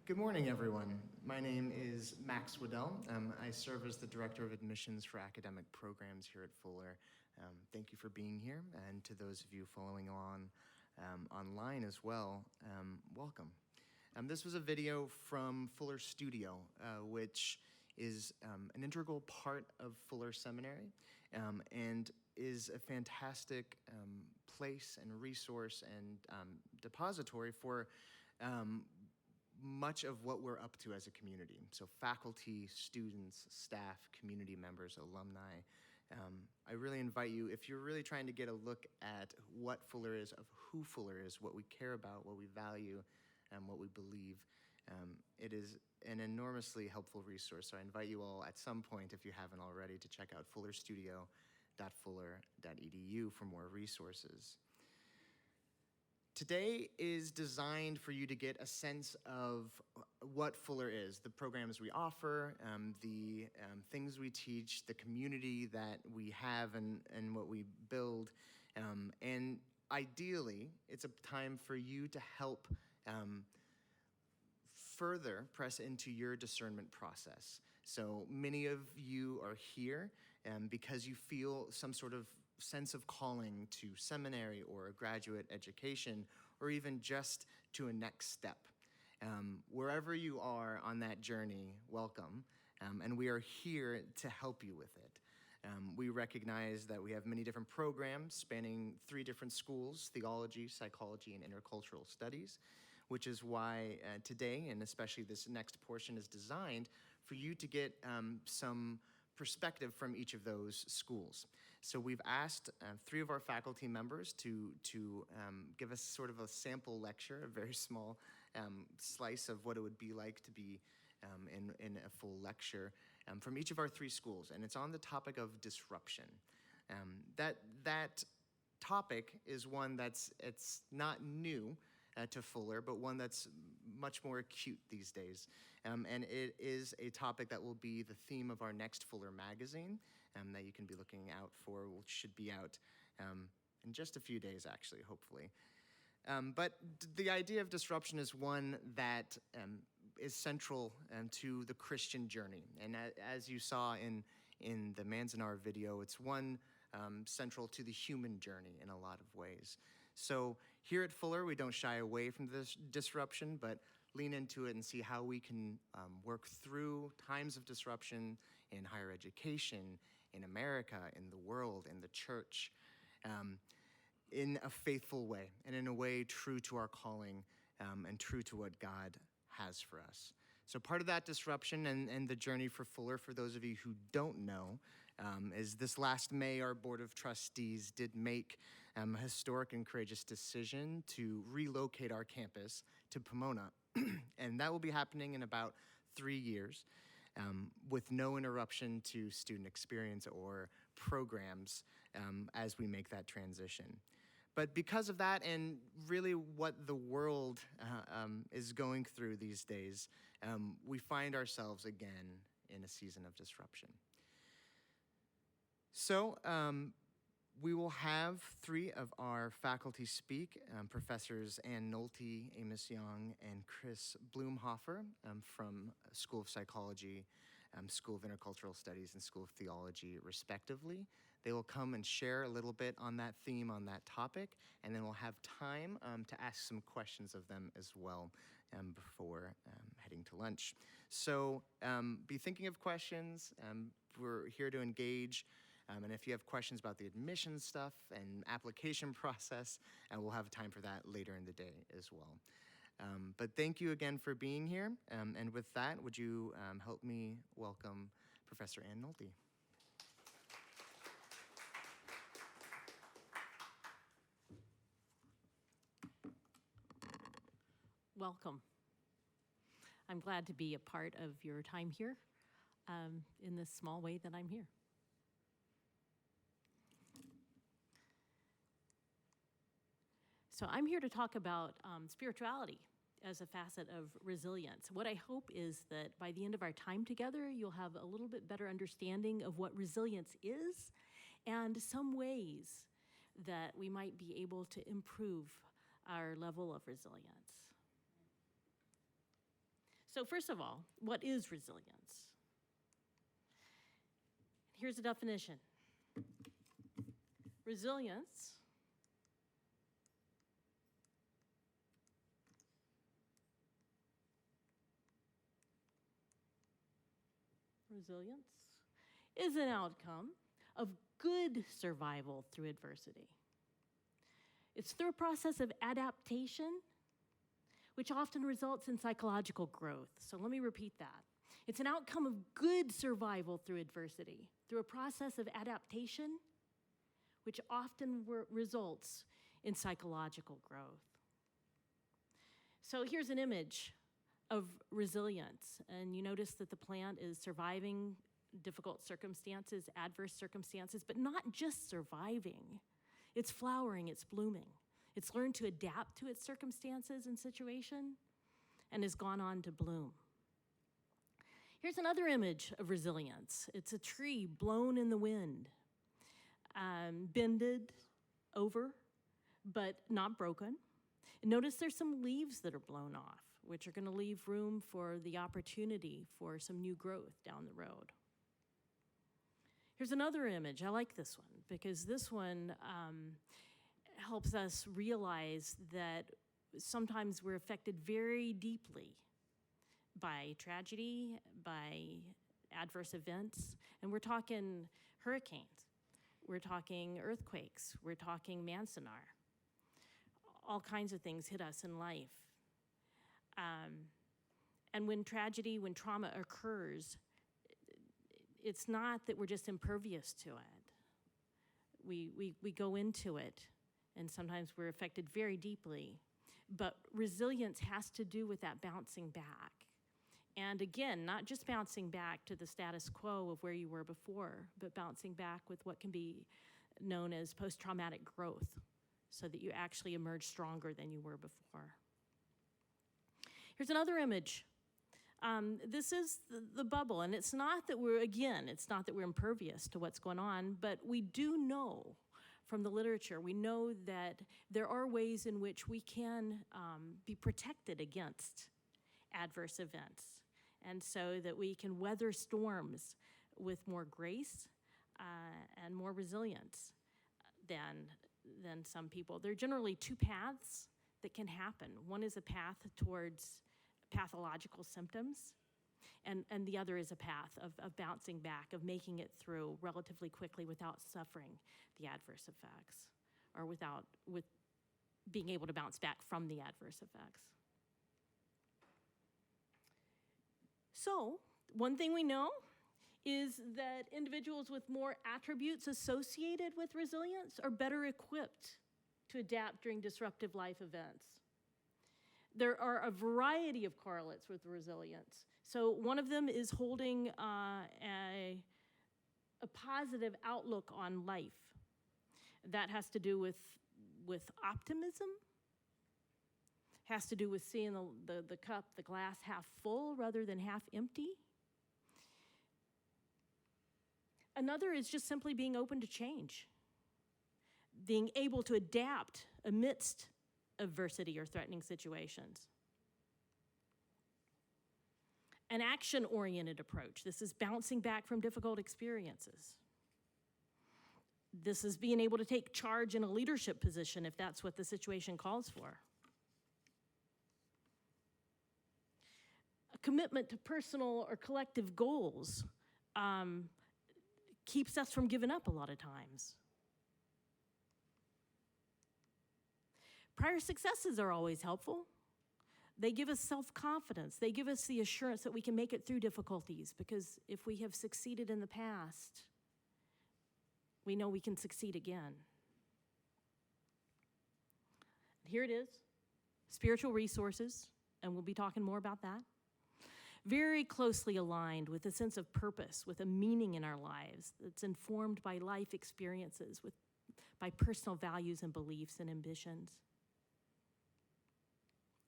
Good morning, everyone. My name is Max Waddell. I serve as the Director of Admissions for Academic Programs here at Fuller. Thank you for being here, and to those of you following along online as well, welcome. This was a video from Fuller Studio, which is an integral part of Fuller Seminary, and is a fantastic place and resource and depository for much of what we're up to as a community. So faculty, students, staff, community members, alumni. I really invite you, if you're really trying to get a look at what Fuller is, of who Fuller is, what we care about, what we value, and what we believe, it is an enormously helpful resource. So I invite you all at some point, if you haven't already, to check out fullerstudio.fuller.edu for more resources. Today is designed for you to get a sense of what Fuller is, the programs we offer, the things we teach, the community that we have and what we build. And ideally, it's a time for you to help further press into your discernment process. So many of you are here because you feel some sort of sense of calling to seminary or a graduate education, or even just to a next step. Wherever you are on that journey, welcome, and we are here to help you with it. We recognize that we have many different programs spanning 3 different schools: theology, psychology, and intercultural studies, which is why today, and especially this next portion, is designed for you to get some perspective from each of those schools. So we've asked 3 of our faculty members to give us sort of a sample lecture, a very small slice of what it would be like to be in a full lecture from each of our 3 schools, and it's on the topic of disruption. That topic is one it's not new to Fuller, but one that's much more acute these days. And it is a topic that will be the theme of our next Fuller magazine that you can be looking out for, which should be out in just a few days, actually, hopefully. But the idea of disruption is one that is central to the Christian journey. And as you saw in the Manzanar video, it's one central to the human journey in a lot of ways. So here at Fuller, we don't shy away from this disruption, but lean into it and see how we can work through times of disruption in higher education, in America, in the world, in the church, in a faithful way, and in a way true to our calling and true to what God has for us. So part of that disruption and the journey for Fuller, for those of you who don't know, is this last May, our Board of Trustees did make a historic and courageous decision to relocate our campus to Pomona. And that will be happening in about 3 years with no interruption to student experience or programs as we make that transition. But because of that, and really what the world is going through these days, we find ourselves again in a season of disruption. So we will have 3 of our faculty speak, Professors Ann Nolte, Amos Young, and Chris Blumhofer from School of Psychology, School of Intercultural Studies, and School of Theology, respectively. They will come and share a little bit on that theme, on that topic, and then we'll have time to ask some questions of them as well before heading to lunch. So be thinking of questions. We're here to engage. And if you have questions about the admission stuff and application process, we'll have time for that later in the day as well. But thank you again for being here. And with that, would you help me welcome Professor Ann Nolte? Welcome. I'm glad to be a part of your time here in this small way that I'm here. So I'm here to talk about spirituality as a facet of resilience. What I hope is that by the end of our time together, you'll have a little bit better understanding of what resilience is and some ways that we might be able to improve our level of resilience. So first of all, what is resilience? Here's a definition. Resilience is an outcome of good survival through adversity. It's through a process of adaptation, which often results in psychological growth. So let me repeat that. It's an outcome of good survival through adversity, through a process of adaptation, which often results in psychological growth. So here's an image of resilience, and you notice that the plant is surviving difficult circumstances, adverse circumstances, but not just surviving. It's flowering, it's blooming. It's learned to adapt to its circumstances and situation and has gone on to bloom. Here's another image of resilience. It's a tree blown in the wind, bended over, but not broken. And notice there's some leaves that are blown off, which are going to leave room for the opportunity for some new growth down the road. Here's another image. I like this one because this one helps us realize that sometimes we're affected very deeply by tragedy, by adverse events, and we're talking hurricanes, we're talking earthquakes, we're talking Mansonar. All kinds of things hit us in life. And when tragedy, when trauma occurs, it's not that we're just impervious to it. We go into it, and sometimes we're affected very deeply. But resilience has to do with that bouncing back. And again, not just bouncing back to the status quo of where you were before, but bouncing back with what can be known as post-traumatic growth, so that you actually emerge stronger than you were before. Here's another image. This is the bubble, and it's not that we're impervious to what's going on, but we do know from the literature, we know that there are ways in which we can be protected against adverse events, and so that we can weather storms with more grace and more resilience than some people. There are generally two paths that can happen. One is a path towards pathological symptoms, and the other is a path of bouncing back, of making it through relatively quickly without suffering the adverse effects, or with being able to bounce back from the adverse effects. So, one thing we know is that individuals with more attributes associated with resilience are better equipped to adapt during disruptive life events. There are a variety of correlates with resilience. So one of them is holding a positive outlook on life. That has to do with optimism, has to do with seeing the cup, the glass half full rather than half empty. Another is just simply being open to change, being able to adapt amidst adversity or threatening situations. An action-oriented approach. This is bouncing back from difficult experiences. This is being able to take charge in a leadership position if that's what the situation calls for. A commitment to personal or collective goals keeps us from giving up a lot of times. Prior successes are always helpful. They give us self-confidence. They give us the assurance that we can make it through difficulties, because if we have succeeded in the past, we know we can succeed again. Here it is, spiritual resources, and we'll be talking more about that. Very closely aligned with a sense of purpose, with a meaning in our lives that's informed by life experiences, by personal values and beliefs and ambitions.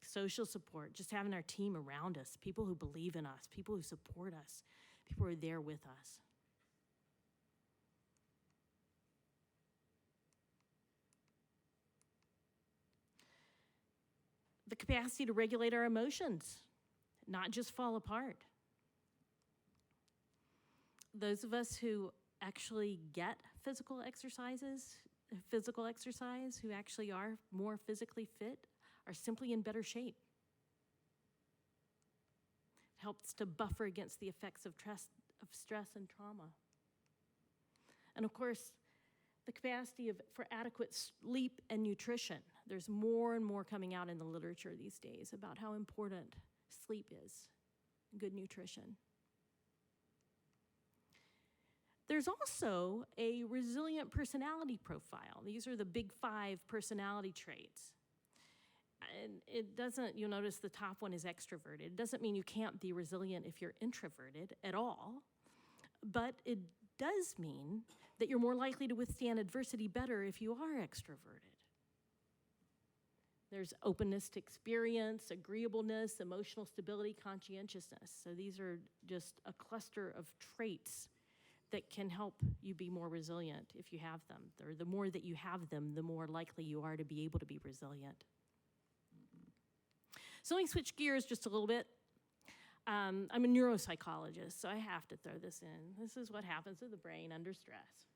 Social support, just having our team around us, people who believe in us, people who support us, people who are there with us. The capacity to regulate our emotions, not just fall apart. Those of us who actually get physical exercise, who actually are more physically fit, are simply in better shape. It helps to buffer against the effects of stress and trauma. And of course, the capacity for adequate sleep and nutrition. There's more and more coming out in the literature these days about how important sleep is, good nutrition. There's also a resilient personality profile. These are the big 5 personality traits. And it doesn't, you'll notice the top one is extroverted. It doesn't mean you can't be resilient if you're introverted at all, but it does mean that you're more likely to withstand adversity better if you are extroverted. There's openness to experience, agreeableness, emotional stability, conscientiousness. So these are just a cluster of traits that can help you be more resilient if you have them. Or the more that you have them, the more likely you are to be able to be resilient. So let me switch gears just a little bit. I'm a neuropsychologist, so I have to throw this in. This is what happens to the brain under stress.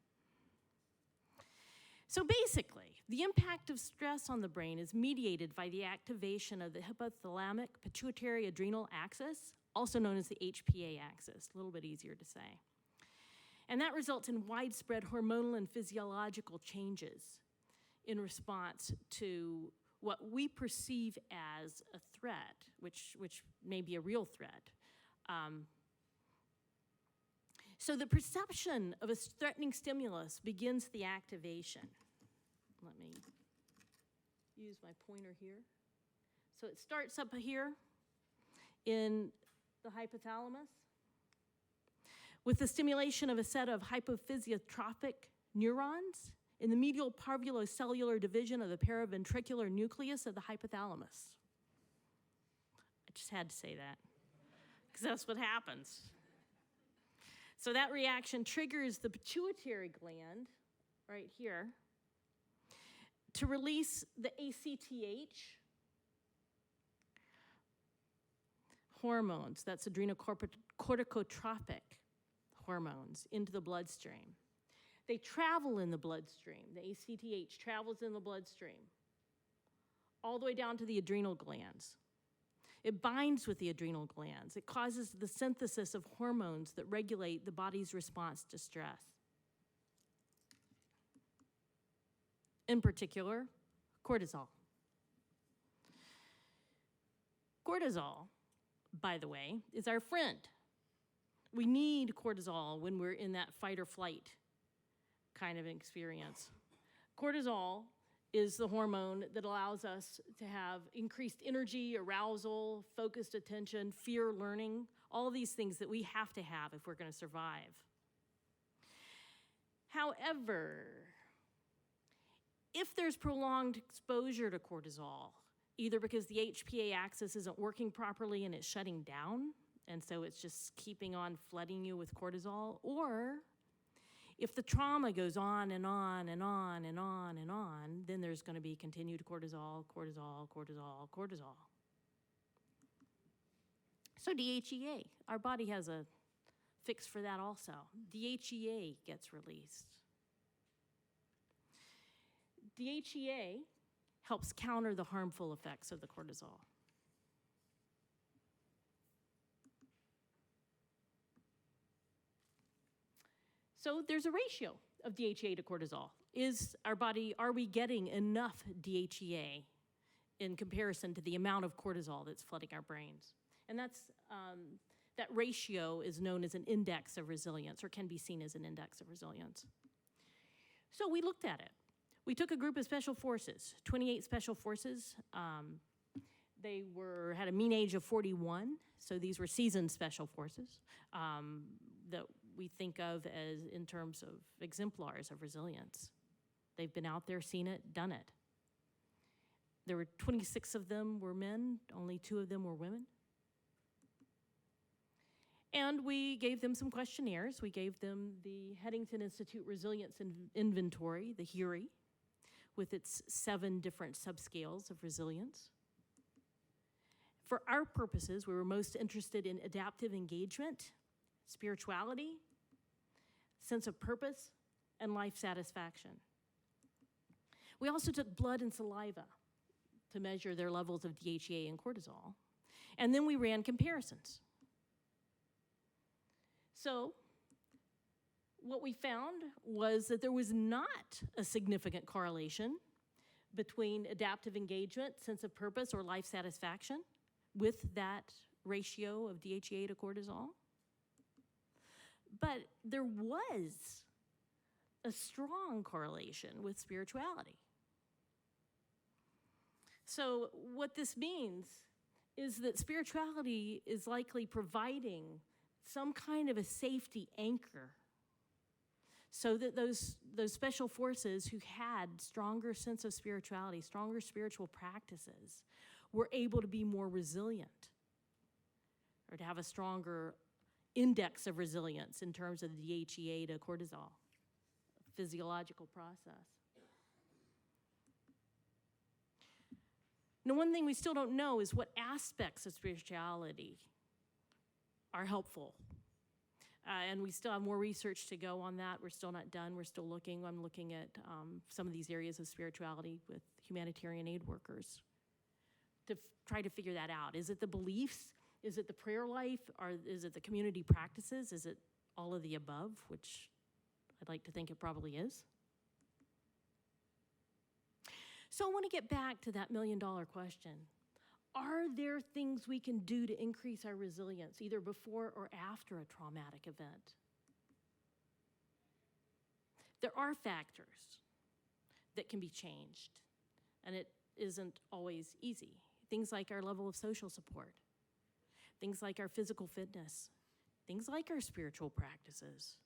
So basically, the impact of stress on the brain is mediated by the activation of the hypothalamic pituitary adrenal axis, also known as the HPA axis, a little bit easier to say. And that results in widespread hormonal and physiological changes in response to what we perceive as a threat, which may be a real threat. So the perception of a threatening stimulus begins the activation. Let me use my pointer here. So it starts up here in the hypothalamus with the stimulation of a set of hypophysiotropic neurons in the medial parvulocellular division of the paraventricular nucleus of the hypothalamus. I just had to say that, because that's what happens. So that reaction triggers the pituitary gland, right here, to release the ACTH hormones, that's adrenocorticotropic hormones, into the bloodstream. They travel in the bloodstream. The ACTH travels in the bloodstream all the way down to the adrenal glands. It binds with the adrenal glands. It causes the synthesis of hormones that regulate the body's response to stress. In particular, cortisol. Cortisol, by the way, is our friend. We need cortisol when we're in that fight or flight kind of experience. Cortisol is the hormone that allows us to have increased energy, arousal, focused attention, fear, learning, all these things that we have to have if we're going to survive. However, if there's prolonged exposure to cortisol, either because the HPA axis isn't working properly and it's shutting down, and so it's just keeping on flooding you with cortisol, or if the trauma goes on and on and on and on and on, then there's going to be continued cortisol, cortisol, cortisol, cortisol. So DHEA, our body has a fix for that also. DHEA gets released. DHEA helps counter the harmful effects of the cortisol. So there's a ratio of DHEA to cortisol. Are we getting enough DHEA in comparison to the amount of cortisol that's flooding our brains? And that ratio is known as an index of resilience, or can be seen as an index of resilience. So we looked at it. We took a group of special forces, 28 special forces. They had a mean age of 41, so these were seasoned special forces that we think of as in terms of exemplars of resilience. They've been out there, seen it, done it. There were 26 of them were men, only 2 of them were women. And we gave them some questionnaires. We gave them the Headington Institute Resilience Inventory, the HURI, with its 7 different subscales of resilience. For our purposes, we were most interested in adaptive engagement, spirituality, sense of purpose, and life satisfaction. We also took blood and saliva to measure their levels of DHEA and cortisol, and then we ran comparisons. So what we found was that there was not a significant correlation between adaptive engagement, sense of purpose, or life satisfaction with that ratio of DHEA to cortisol. But there was a strong correlation with spirituality. So what this means is that spirituality is likely providing some kind of a safety anchor so that those special forces who had stronger sense of spirituality, stronger spiritual practices, were able to be more resilient or to have a stronger index of resilience in terms of the DHEA to cortisol physiological process. Now, one thing we still don't know is what aspects of spirituality are helpful. And we still have more research to go on that. We're still not done. We're still looking. I'm looking at some of these areas of spirituality with humanitarian aid workers to try to figure that out. Is it the beliefs? Is it the prayer life? Or is it the community practices? Is it all of the above, which I'd like to think it probably is? So I want to get back to that million-dollar question. Are there things we can do to increase our resilience, either before or after a traumatic event? There are factors that can be changed, and it isn't always easy. Things like our level of social support, things like our physical fitness, things like our spiritual practices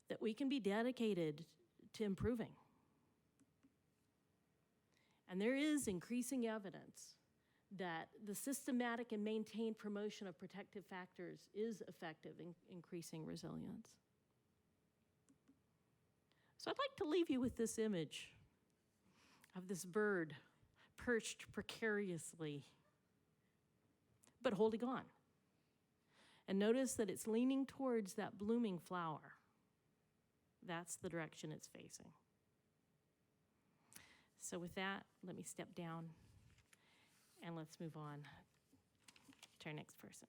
that we can be dedicated to improving. And there is increasing evidence that the systematic and maintained promotion of protective factors is effective in increasing resilience. So I'd like to leave you with this image of this bird perched precariously, but holding on. And notice that it's leaning towards that blooming flower. That's the direction it's facing. So with that, let me step down and let's move on to our next person.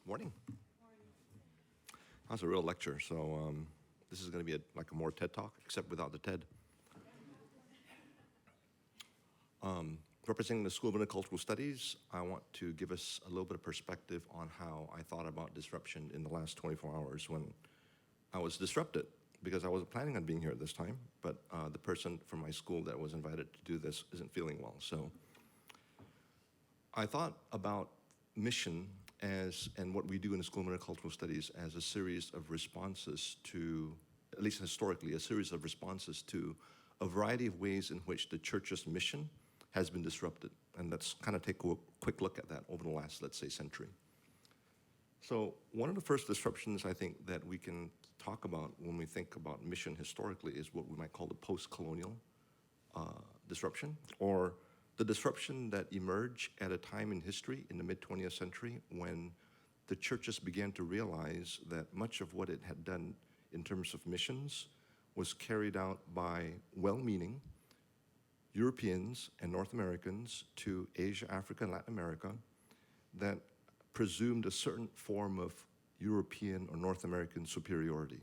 Morning. That's a real lecture, so this is going to be like a more TED Talk, except without the TED. Representing the School of Intercultural Studies, I want to give us a little bit of perspective on how I thought about disruption in the last 24 hours when I was disrupted, because I wasn't planning on being here at this time, but the person from my school that was invited to do this isn't feeling well. So I thought about mission and what we do in the School of Intercultural Studies as a series of responses to, at least historically, a series of responses to a variety of ways in which the church's mission has been disrupted. And let's kind of take a quick look at that over the last, let's say, century. So one of the first disruptions I think that we can talk about when we think about mission historically is what we might call the post-colonial disruption, or the disruption that emerged at a time in history in the mid-20th century when the churches began to realize that much of what it had done in terms of missions was carried out by well-meaning Europeans and North Americans to Asia, Africa, and Latin America that presumed a certain form of European or North American superiority.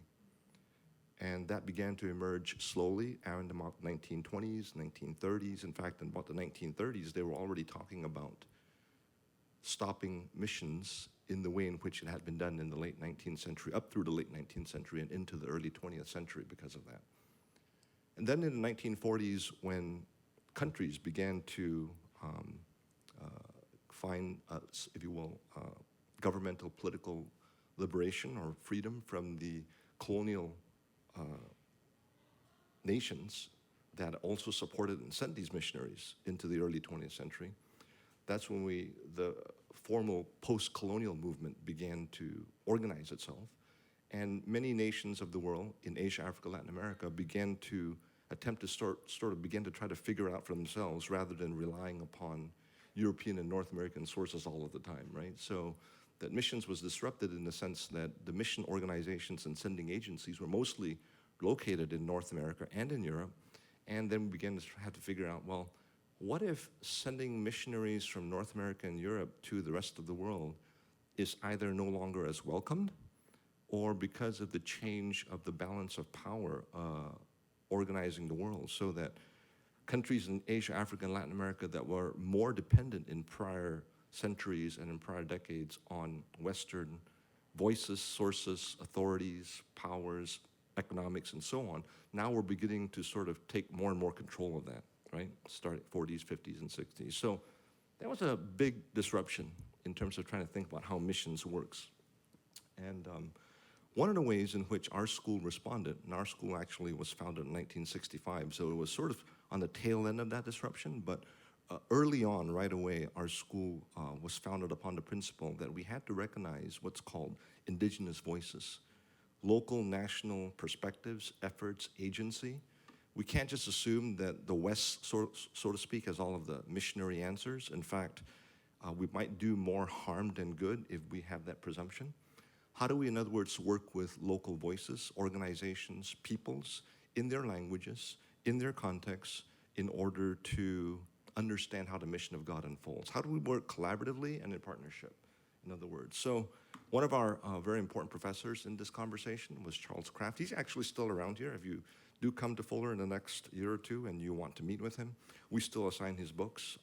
And that began to emerge slowly around about the 1920s, 1930s. In fact, in about the 1930s, they were already talking about stopping missions in the way in which it had been done in the late 19th century, up through the late 19th century and into the early 20th century because of that. And then in the 1940s, when countries began to find, if you will, governmental political liberation or freedom from the colonial nations that also supported and sent these missionaries into the early 20th century, that's when the formal post-colonial movement began to organize itself And many nations of the world in Asia, Africa, Latin America began to attempt to sort of begin to try to figure out for themselves rather than relying upon European and North American sources all of the time, right? So that missions was disrupted in the sense that the mission organizations and sending agencies were mostly located in North America and in Europe. And then we began to have to figure out, well, what if sending missionaries from North America and Europe to the rest of the world is either no longer as welcomed, or because of the change of the balance of power organizing the world, so that countries in Asia, Africa, and Latin America that were more dependent in prior centuries and in prior decades on Western voices, sources, authorities, powers, economics, and so on, now we're beginning to sort of take more and more control of that, right? Starting 40s, 50s, and 60s. So that was a big disruption in terms of trying to think about how missions works. And one of the ways in which our school responded, and our school actually was founded in 1965, so it was sort of on the tail end of that disruption, but early on, right away, our school was founded upon the principle that we had to recognize what's called indigenous voices, local, national perspectives, efforts, agency. We can't just assume that the West, so to speak, has all of the missionary answers. In fact, we might do more harm than good if we have that presumption. How do we, in other words, work with local voices, organizations, peoples, in their languages, in their contexts, in order to understand how the mission of God unfolds? How do we work collaboratively and in partnership, in other words? So one of our very important professors in this conversation was Charles Kraft. He's actually still around here. If you do come to Fuller in the next year or two and you want to meet with him, we still assign his books.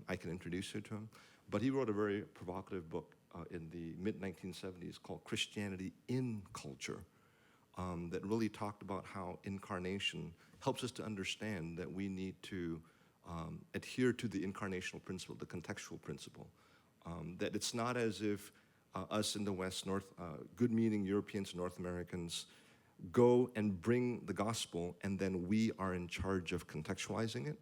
I can introduce you to him. But he wrote a very provocative book in the mid-1970s called Christianity in Culture, that really talked about how incarnation helps us to understand that we need to adhere to the incarnational principle, the contextual principle, that it's not as if us in the West, good-meaning Europeans, North Americans, go and bring the gospel and then we are in charge of contextualizing it.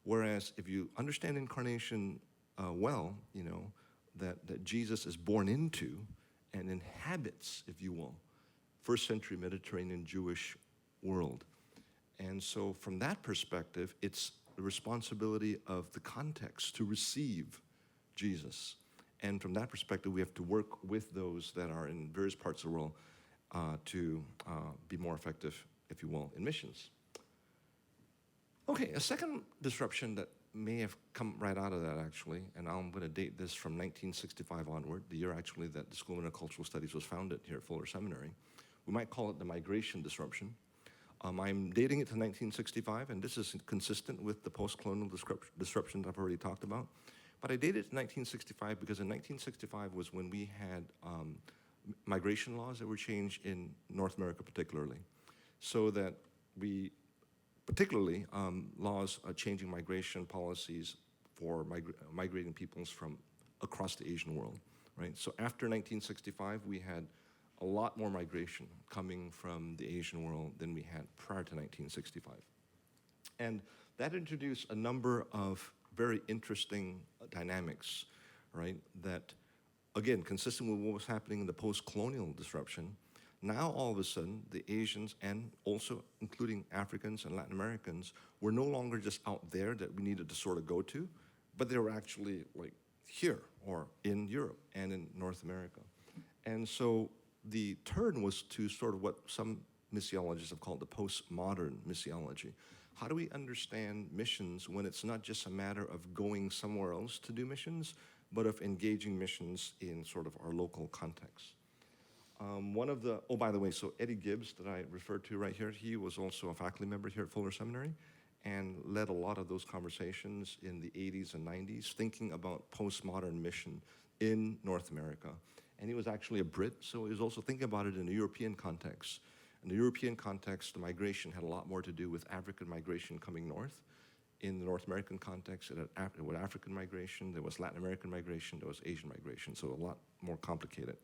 Whereas if you understand incarnation well, you know, that Jesus is born into and inhabits, if you will, first century Mediterranean Jewish world. And so from that perspective, it's the responsibility of the context to receive Jesus. And from that perspective, we have to work with those that are in various parts of the world to be more effective, if you will, in missions. Okay, a second disruption that may have come right out of that, actually, and I'm going to date this from 1965 onward, the year actually that the School of Intercultural Studies was founded here at Fuller Seminary. We might call it the migration disruption. I'm dating it to 1965, and this is consistent with the post-colonial disruption I've already talked about. But I dated it to 1965 because in 1965 was when we had migration laws that were changed in North America particularly, so that we particularly laws changing migration policies for migrating peoples from across the Asian world, right? So after 1965, we had a lot more migration coming from the Asian world than we had prior to 1965. And that introduced a number of very interesting dynamics, right? That, again, consistent with what was happening in the post-colonial disruption. Now, all of a sudden, the Asians and also including Africans and Latin Americans were no longer just out there that we needed to sort of go to, but they were actually like here or in Europe and in North America. And so the turn was to sort of what some missiologists have called the postmodern missiology. How do we understand missions when it's not just a matter of going somewhere else to do missions, but of engaging missions in sort of our local context? By the way, so Eddie Gibbs that I referred to right here, he was also a faculty member here at Fuller Seminary and led a lot of those conversations in the 80s and 90s, thinking about postmodern mission in North America. And he was actually a Brit, so he was also thinking about it in a European context. In the European context, the migration had a lot more to do with African migration coming north. In the North American context, it had African migration, there was Latin American migration, there was Asian migration, so a lot more complicated.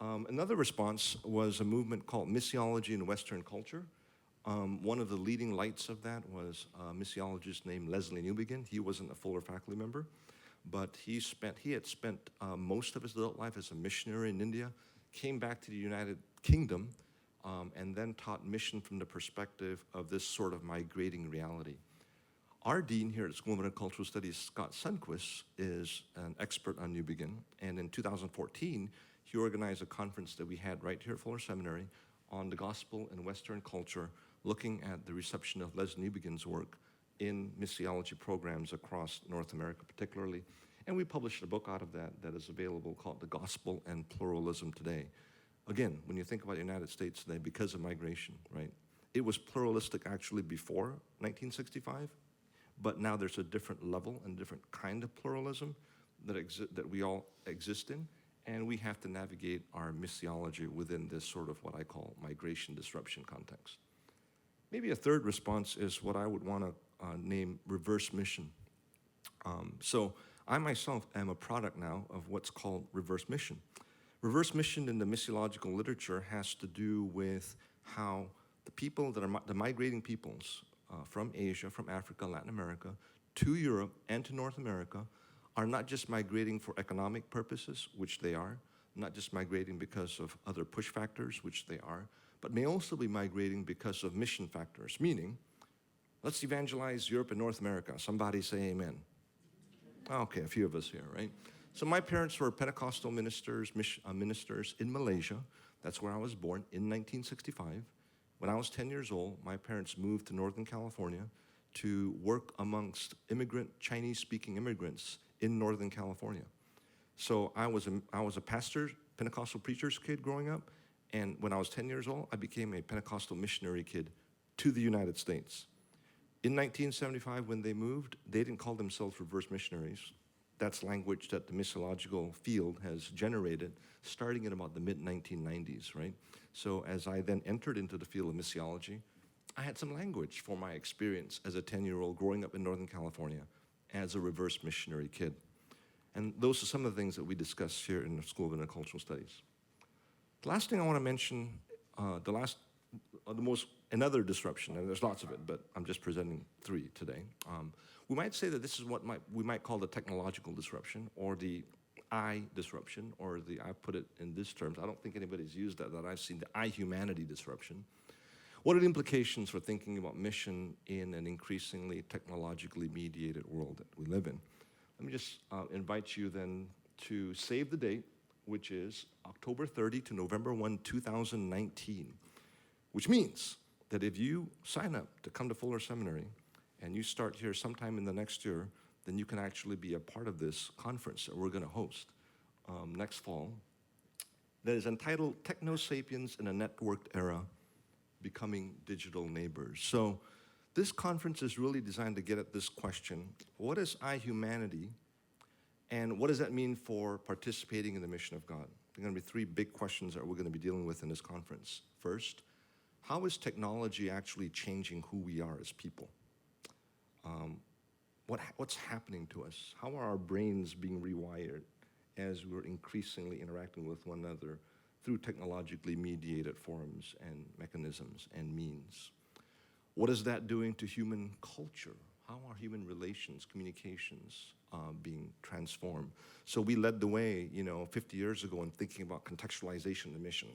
Another response was a movement called Missiology in Western Culture. One of the leading lights of that was a missiologist named Leslie Newbegin. He wasn't a Fuller faculty member, but he had spent most of his adult life as a missionary in India, came back to the United kingdom, and then taught mission from the perspective of this sort of migrating reality. Our dean here at School of Intercultural Studies, Scott Sundquist, is an expert on New Begin, and in 2014, he organized a conference that we had right here at Fuller Seminary on the gospel and Western culture, looking at the reception of Les Newbegin's work in missiology programs across North America particularly. And we published a book out of that that is available called The Gospel and Pluralism Today. Again, when you think about the United States today, because of migration, right? It was pluralistic actually before 1965, but now there's a different level and different kind of pluralism that we all exist in, and we have to navigate our missiology within this sort of what I call migration disruption context. Maybe a third response is what I would want to name reverse mission. So I myself am a product now of what's called reverse mission. Reverse mission in the missiological literature has to do with how the people that are the migrating peoples from Asia, from Africa, Latin America, to Europe and to North America are not just migrating for economic purposes, which they are, not just migrating because of other push factors, which they are, but may also be migrating because of mission factors, meaning, let's evangelize Europe and North America. Somebody say amen. Okay, a few of us here, right? So my parents were Pentecostal ministers in Malaysia. That's where I was born in 1965. When I was 10 years old, my parents moved to Northern California to work amongst Chinese-speaking immigrants in Northern California. So I was a pastor, Pentecostal preacher's kid growing up, and when I was 10 years old, I became a Pentecostal missionary kid to the United States. In 1975, when they moved, they didn't call themselves reverse missionaries. That's language that the missiological field has generated starting in about the mid-1990s, right? So as I then entered into the field of missiology, I had some language for my experience as a 10-year-old growing up in Northern California as a reverse missionary kid. And those are some of the things that we discuss here in the School of Intercultural Studies. The last thing I want to mention, another disruption, and there's lots of it, but I'm just presenting three today. We might say that this is what we might call the technological disruption, or the I disruption, or I put it in these terms. I don't think anybody's used that I've seen, the I humanity disruption. What are the implications for thinking about mission in an increasingly technologically mediated world that we live in? Let me just invite you then to save the date, which is October 30 to November 1, 2019, which means that if you sign up to come to Fuller Seminary and you start here sometime in the next year, then you can actually be a part of this conference that we're going to host next fall that is entitled Techno-Sapiens in a Networked Era, Becoming Digital Neighbors. So this conference is really designed to get at this question: what is I-humanity, and what does that mean for participating in the mission of God? There are going to be three big questions that we're going to be dealing with in this conference. First, how is technology actually changing who we are as people? What's happening to us? How are our brains being rewired as we're increasingly interacting with one another through technologically mediated forms and mechanisms and means? What is that doing to human culture? How are human relations, communications being transformed? So we led the way, 50 years ago in thinking about contextualization of the mission.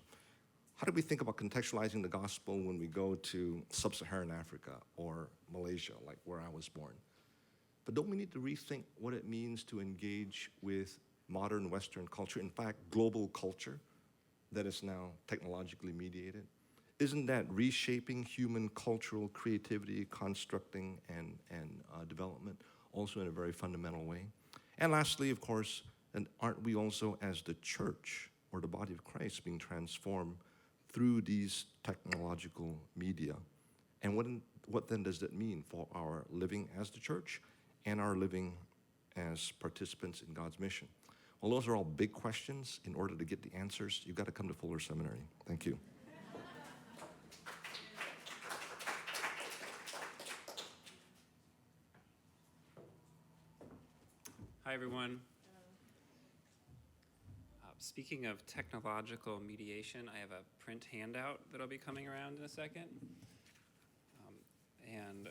How do we think about contextualizing the gospel when we go to sub-Saharan Africa or Malaysia, like where I was born? But don't we need to rethink what it means to engage with modern Western culture, in fact, global culture that is now technologically mediated? Isn't that reshaping human cultural creativity, constructing, and development also in a very fundamental way? And lastly, of course, and aren't we also as the church or the body of Christ being transformed through these technological media? And what then does that mean for our living as the church and our living as participants in God's mission? Well, those are all big questions. In order to get the answers, you've got to come to Fuller Seminary. Thank you. Hi, everyone. Speaking of technological mediation, I have a print handout that'll be coming around in a second. And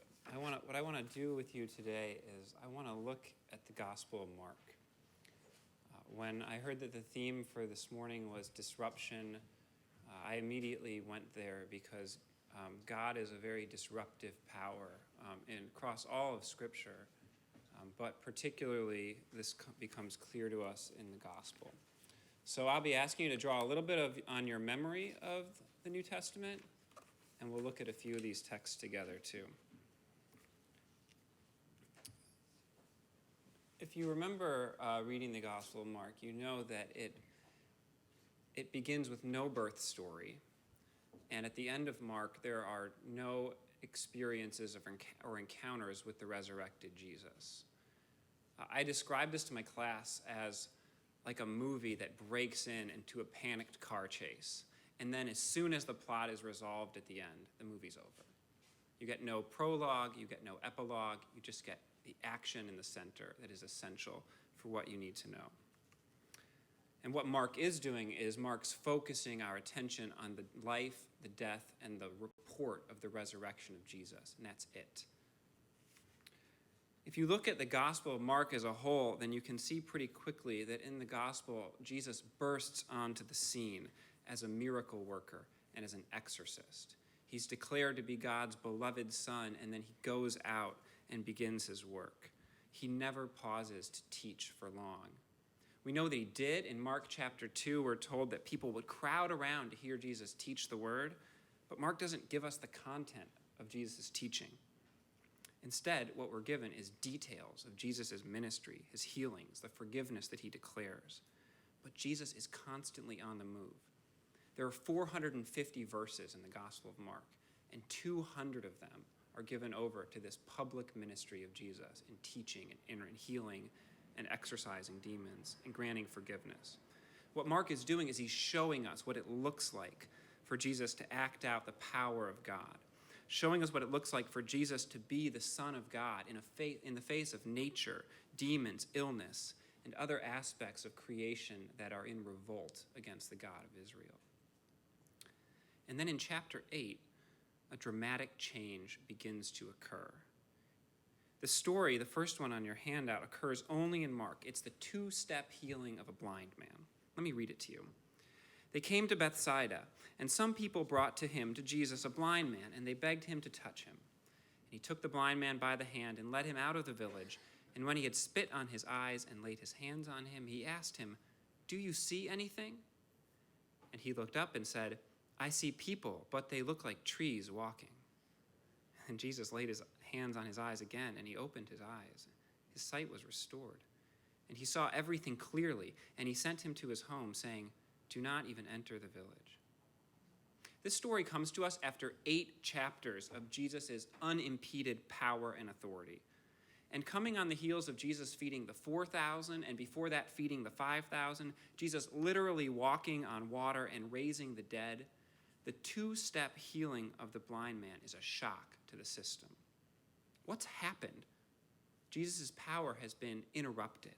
what I want to do with you today is I want to look at the Gospel of Mark. When I heard that the theme for this morning was disruption I immediately went there because God is a very disruptive power across all of Scripture, but particularly this becomes clear to us in the gospel. So I'll be asking you to draw a little bit on your memory of the New Testament, and we'll look at a few of these texts together too. If you remember reading the Gospel of Mark, you know that it begins with no birth story, and at the end of Mark, there are no experiences or encounters with the resurrected Jesus. I described this to my class as like a movie that breaks into a panicked car chase, and then as soon as the plot is resolved at the end, the movie's over. You get no prologue, you get no epilogue, you just get the action in the center that is essential for what you need to know. And what Mark is doing is Mark's focusing our attention on the life, the death, and the report of the resurrection of Jesus, and that's it. If you look at the Gospel of Mark as a whole, then you can see pretty quickly that in the Gospel, Jesus bursts onto the scene as a miracle worker and as an exorcist. He's declared to be God's beloved Son, and then he goes out and begins his work. He never pauses to teach for long. We know that he did. In Mark chapter 2, we're told that people would crowd around to hear Jesus teach the word, but Mark doesn't give us the content of Jesus' teaching. Instead, what we're given is details of Jesus' ministry, his healings, the forgiveness that he declares. But Jesus is constantly on the move. There are 450 verses in the Gospel of Mark, and 200 of them are given over to this public ministry of Jesus in teaching and healing and exorcising demons and granting forgiveness. What Mark is doing is he's showing us what it looks like for Jesus to act out the power of God, showing us what it looks like for Jesus to be the Son of God in the face of nature, demons, illness, and other aspects of creation that are in revolt against the God of Israel. And then in chapter 8, a dramatic change begins to occur. The story, the first one on your handout, occurs only in Mark. It's the two-step healing of a blind man. Let me read it to you. They came to Bethsaida, and some people brought to Jesus, a blind man, and they begged him to touch him. And he took the blind man by the hand and led him out of the village. And when he had spit on his eyes and laid his hands on him, he asked him, "Do you see anything?" And he looked up and said, "I see people, but they look like trees walking." And Jesus laid his hands on his eyes again, and he opened his eyes. His sight was restored, and he saw everything clearly, and he sent him to his home, saying, "Do not even enter the village." This story comes to us after 8 chapters of Jesus' unimpeded power and authority. And coming on the heels of Jesus feeding the 4,000, and before that feeding the 5,000, Jesus literally walking on water and raising the dead, the two-step healing of the blind man is a shock to the system. What's happened? Jesus' power has been interrupted.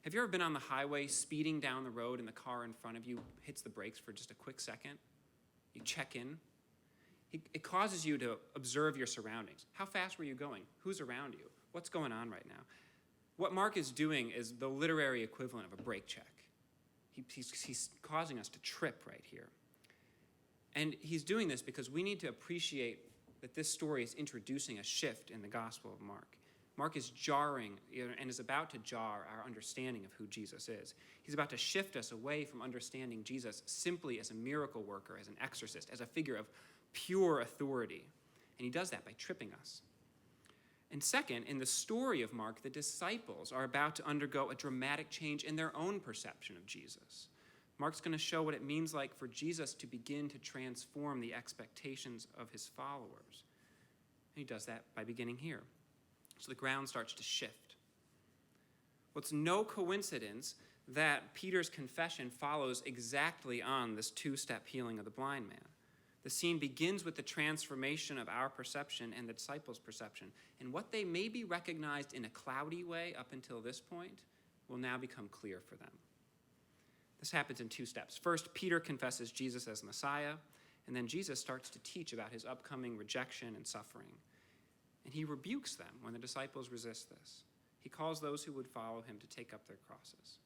Have you ever been on the highway speeding down the road and the car in front of you hits the brakes for just a quick second? You check in. It causes you to observe your surroundings. How fast were you going? Who's around you? What's going on right now? What Mark is doing is the literary equivalent of a brake check. He's causing us to trip right here. And he's doing this because we need to appreciate that this story is introducing a shift in the Gospel of Mark. Mark is jarring and is about to jar our understanding of who Jesus is. He's about to shift us away from understanding Jesus simply as a miracle worker, as an exorcist, as a figure of pure authority. And he does that by tripping us. And second, in the story of Mark, the disciples are about to undergo a dramatic change in their own perception of Jesus. Mark's going to show what it means like for Jesus to begin to transform the expectations of his followers. And he does that by beginning here. So the ground starts to shift. Well, it's no coincidence that Peter's confession follows exactly on this two-step healing of the blind man. The scene begins with the transformation of our perception and the disciples' perception. And what they maybe recognized in a cloudy way up until this point will now become clear for them. This happens in 2 steps. First, Peter confesses Jesus as Messiah, and then Jesus starts to teach about his upcoming rejection and suffering. And he rebukes them when the disciples resist this. He calls those who would follow him to take up their crosses.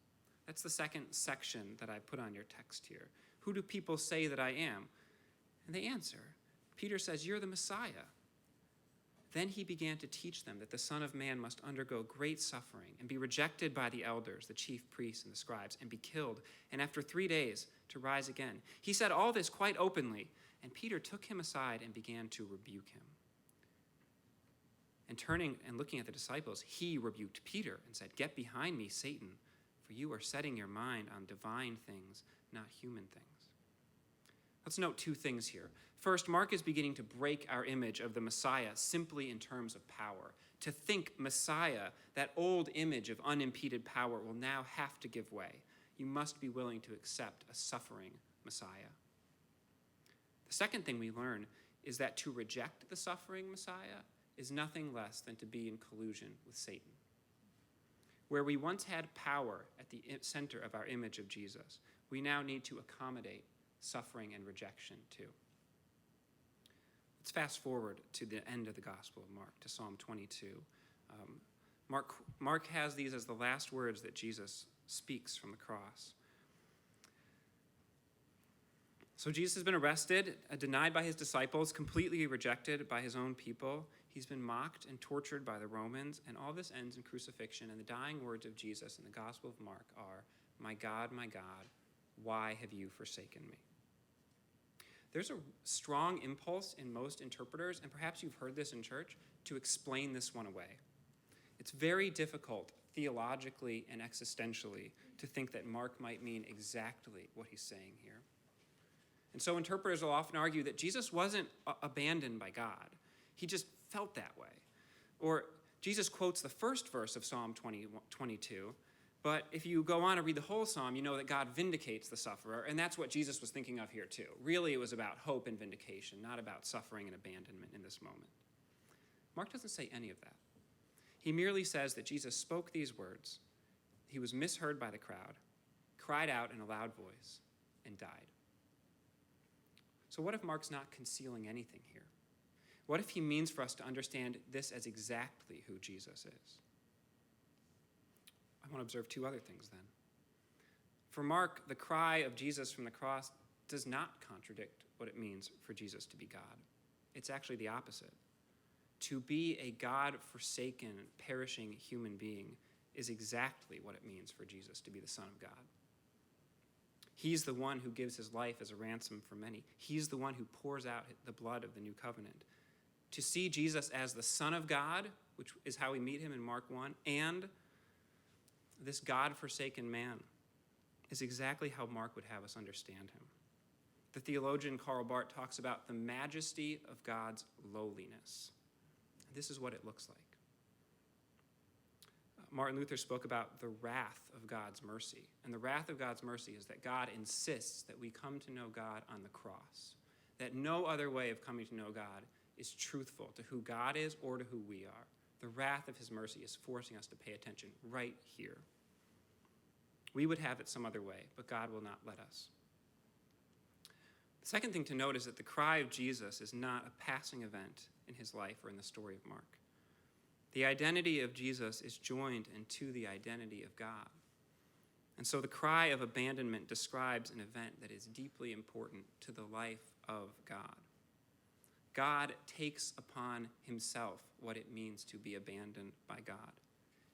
That's the second section that I put on your text here. Who do people say that I am?" And they answer. Peter says, "You're the Messiah." Then he began to teach them that the Son of Man must undergo great suffering and be rejected by the elders, the chief priests, and the scribes, and be killed, and after 3 days to rise again. He said all this quite openly, and Peter took him aside and began to rebuke him. And turning and looking at the disciples, he rebuked Peter and said, "Get behind me, Satan, for you are setting your mind on divine things, not human things." Let's note 2 things here. First, Mark is beginning to break our image of the Messiah simply in terms of power. To think Messiah, that old image of unimpeded power, will now have to give way. You must be willing to accept a suffering Messiah. The second thing we learn is that to reject the suffering Messiah is nothing less than to be in collusion with Satan. Where we once had power at the center of our image of Jesus, we now need to accommodate suffering and rejection too. Let's fast forward to the end of the Gospel of Mark, to Psalm 22. Mark has these as the last words that Jesus speaks from the cross. So Jesus has been arrested, denied by his disciples, completely rejected by his own people. He's been mocked and tortured by the Romans, and all this ends in crucifixion. And the dying words of Jesus in the Gospel of Mark are, my God, why have you forsaken me?" There's a strong impulse in most interpreters, and perhaps you've heard this in church, to explain this one away. It's very difficult theologically and existentially to think that Mark might mean exactly what he's saying here. And so interpreters will often argue that Jesus wasn't abandoned by God. He just felt that way. Or Jesus quotes the first verse of Psalm 22, but if you go on and read the whole psalm, you know that God vindicates the sufferer, and that's what Jesus was thinking of here too. Really, it was about hope and vindication, not about suffering and abandonment in this moment. Mark doesn't say any of that. He merely says that Jesus spoke these words, he was misheard by the crowd, cried out in a loud voice, and died. So what if Mark's not concealing anything here? What if he means for us to understand this as exactly who Jesus is? I want to observe 2 other things then. For Mark, the cry of Jesus from the cross does not contradict what it means for Jesus to be God. It's actually the opposite. To be a God-forsaken, perishing human being is exactly what it means for Jesus to be the Son of God. He's the one who gives his life as a ransom for many. He's the one who pours out the blood of the new covenant. To see Jesus as the Son of God, which is how we meet him in Mark 1, and this God-forsaken man is exactly how Mark would have us understand him. The theologian Karl Barth talks about the majesty of God's lowliness. This is what it looks like. Martin Luther spoke about the wrath of God's mercy. And the wrath of God's mercy is that God insists that we come to know God on the cross, that no other way of coming to know God is truthful to who God is or to who we are. The wrath of his mercy is forcing us to pay attention right here. We would have it some other way, but God will not let us. The second thing to note is that the cry of Jesus is not a passing event in his life or in the story of Mark. The identity of Jesus is joined into the identity of God. And so the cry of abandonment describes an event that is deeply important to the life of God. God takes upon himself what it means to be abandoned by God.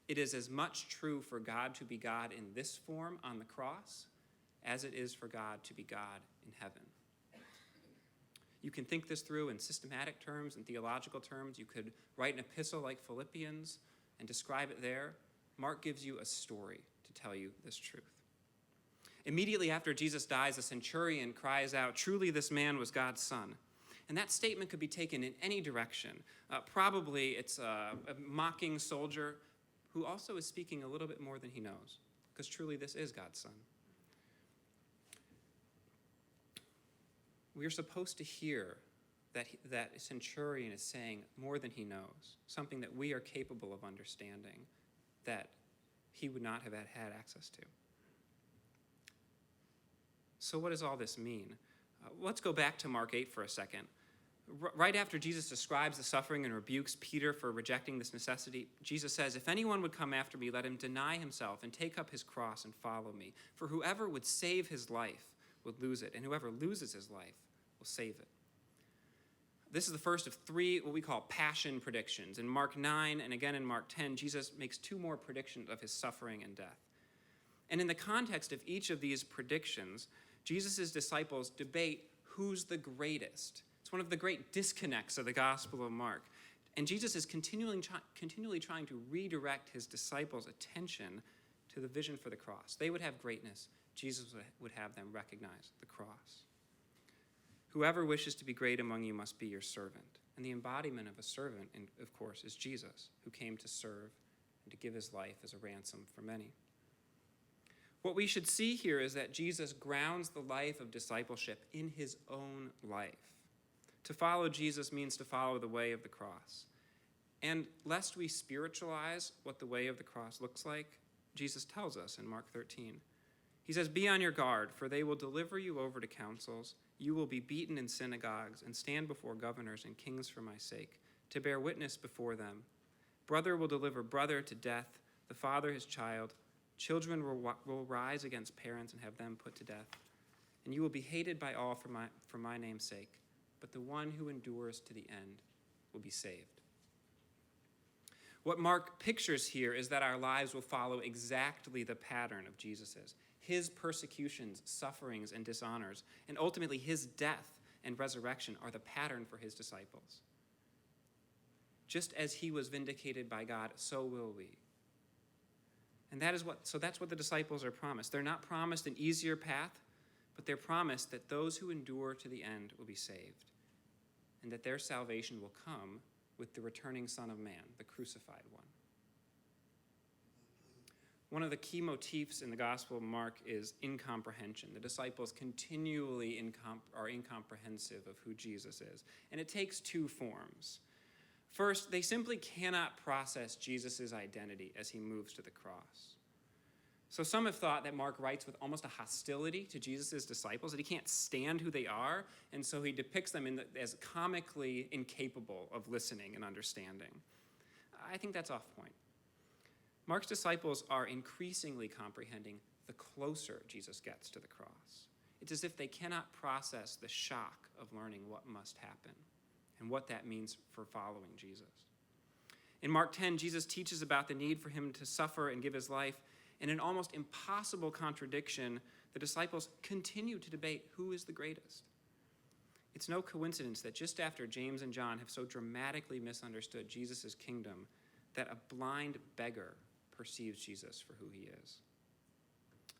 It is as much true for God to be God in this form on the cross as it is for God to be God in heaven. You can think this through in systematic terms and theological terms. You could write an epistle like Philippians and describe it there. Mark gives you a story to tell you this truth. Immediately after Jesus dies, a centurion cries out, "Truly this man was God's son." And that statement could be taken in any direction. Probably it's a mocking soldier who also is speaking a little bit more than he knows, because truly this is God's son. We are supposed to hear that centurion is saying more than he knows, something that we are capable of understanding that he would not have had access to. So what does all this mean? Let's go back to Mark 8 for a second. Right after Jesus describes the suffering and rebukes Peter for rejecting this necessity, Jesus says, "If anyone would come after me, let him deny himself and take up his cross and follow me. For whoever would save his life would lose it, and whoever loses his life will save it. This is the first of three what we call passion predictions. In Mark 9 and again in Mark 10, Jesus makes two more predictions of his suffering and death. And in the context of each of these predictions, Jesus' disciples debate who's the greatest. It's one of the great disconnects of the Gospel of Mark. And Jesus is continually trying to redirect his disciples' attention to the vision for the cross. They would have greatness. Jesus would have them recognize the cross. Whoever wishes to be great among you must be your servant. And the embodiment of a servant, of course, is Jesus, who came to serve and to give his life as a ransom for many. What we should see here is that Jesus grounds the life of discipleship in his own life. To follow Jesus means to follow the way of the cross. And lest we spiritualize what the way of the cross looks like, Jesus tells us in Mark 13. He says, "Be on your guard, for they will deliver you over to councils. You will be beaten in synagogues and stand before governors and kings for my sake, to bear witness before them. Brother will deliver brother to death, the father his child. Children will rise against parents and have them put to death. And you will be hated by all for my name's sake, but the one who endures to the end will be saved." What Mark pictures here is that our lives will follow exactly the pattern of Jesus's. His persecutions, sufferings, and dishonors, and ultimately his death and resurrection are the pattern for his disciples. Just as he was vindicated by God, so will we. And that's what the disciples are promised. They're not promised an easier path, but they're promised that those who endure to the end will be saved, and that their salvation will come with the returning Son of Man, the crucified one. One of the key motifs in the Gospel of Mark is incomprehension. The disciples continually are incomprehensive of who Jesus is. And it takes two forms. First, they simply cannot process Jesus' identity as he moves to the cross. So some have thought that Mark writes with almost a hostility to Jesus' disciples, that he can't stand who they are, and so he depicts them as comically incapable of listening and understanding. I think that's off point. Mark's disciples are increasingly comprehending the closer Jesus gets to the cross. It's as if they cannot process the shock of learning what must happen and what that means for following Jesus. In Mark 10, Jesus teaches about the need for him to suffer and give his life. In an almost impossible contradiction, the disciples continue to debate who is the greatest. It's no coincidence that just after James and John have so dramatically misunderstood Jesus' kingdom, that a blind beggar perceives Jesus for who he is.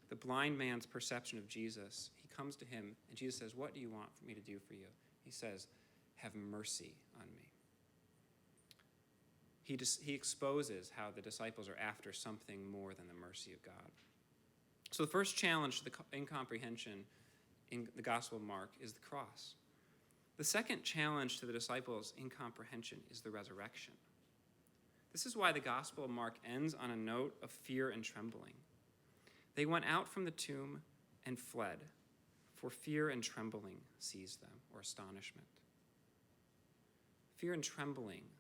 The blind man's perception of Jesus, he comes to him, and Jesus says, "What do you want me to do for you?" He says, "Have mercy on me." He exposes how the disciples are after something more than the mercy of God. So the first challenge to the incomprehension in the Gospel of Mark is the cross. The second challenge to the disciples' incomprehension is the resurrection. This is why the Gospel of Mark ends on a note of fear and trembling. They went out from the tomb and fled, for fear and trembling seized them, or astonishment. Fear and trembling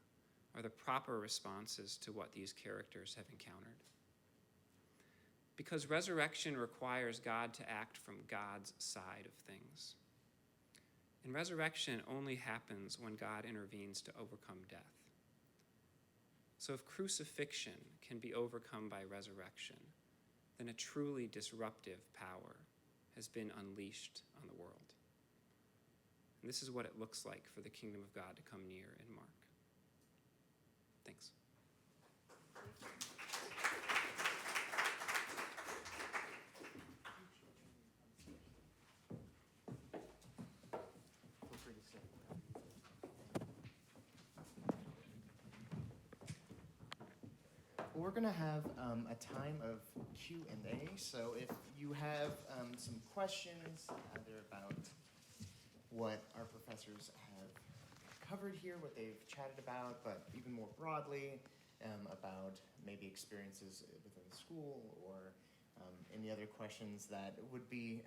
are the proper responses to what these characters have encountered. Because resurrection requires God to act from God's side of things. And resurrection only happens when God intervenes to overcome death. So if crucifixion can be overcome by resurrection, then a truly disruptive power has been unleashed on the world. And this is what it looks like for the kingdom of God to come near in Mark. Thanks. We're going to have a time of Q&A, so if you have some questions, either about what our professors have covered here, what they've chatted about, but even more broadly, about maybe experiences within the school or any other questions that would be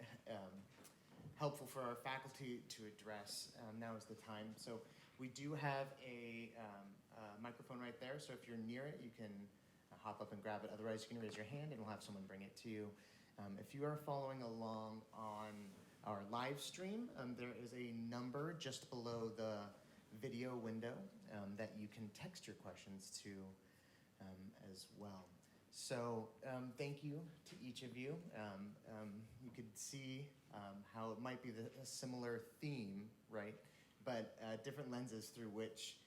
helpful for our faculty to address, now is the time. So we do have a microphone right there, so if you're near it, you can hop up and grab it. Otherwise, you can raise your hand and we'll have someone bring it to you. If you are following along on our live stream, there is a number just below the video window that you can text your questions to as well. So thank you to each of you. You could see how it might be a similar theme, right? But different lenses through which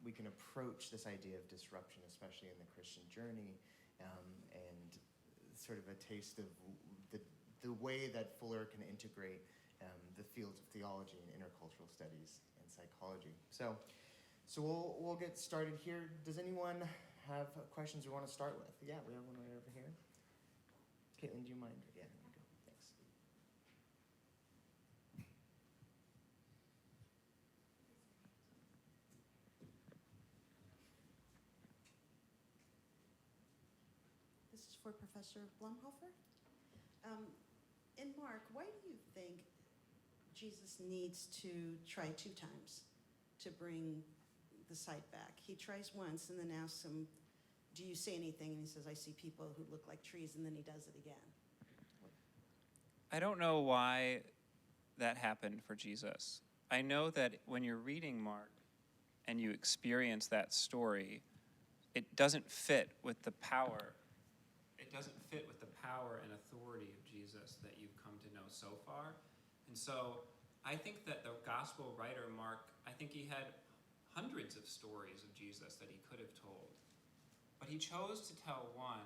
we can approach this idea of disruption, especially in the Christian journey, and sort of a taste of the way that Fuller can integrate the fields of theology and intercultural studies and psychology. So we'll get started here. Does anyone have questions we want to start with? Yeah, we have one right over here. Caitlin, do you mind? Yeah, there we go. Thanks. This is for Professor Blumhofer. In Mark, why do you think Jesus needs to try 2 times to bring the sight back? He tries once and then asks him, do you see anything? And he says, I see people who look like trees, and then he does it again. I don't know why that happened for Jesus. I know that when you're reading Mark and you experience that story, it doesn't fit with the power. It doesn't fit with the power and authority of Jesus that you've come to know so far. And so I think that the gospel writer Mark, I think he had hundreds of stories of Jesus that he could have told. But he chose to tell one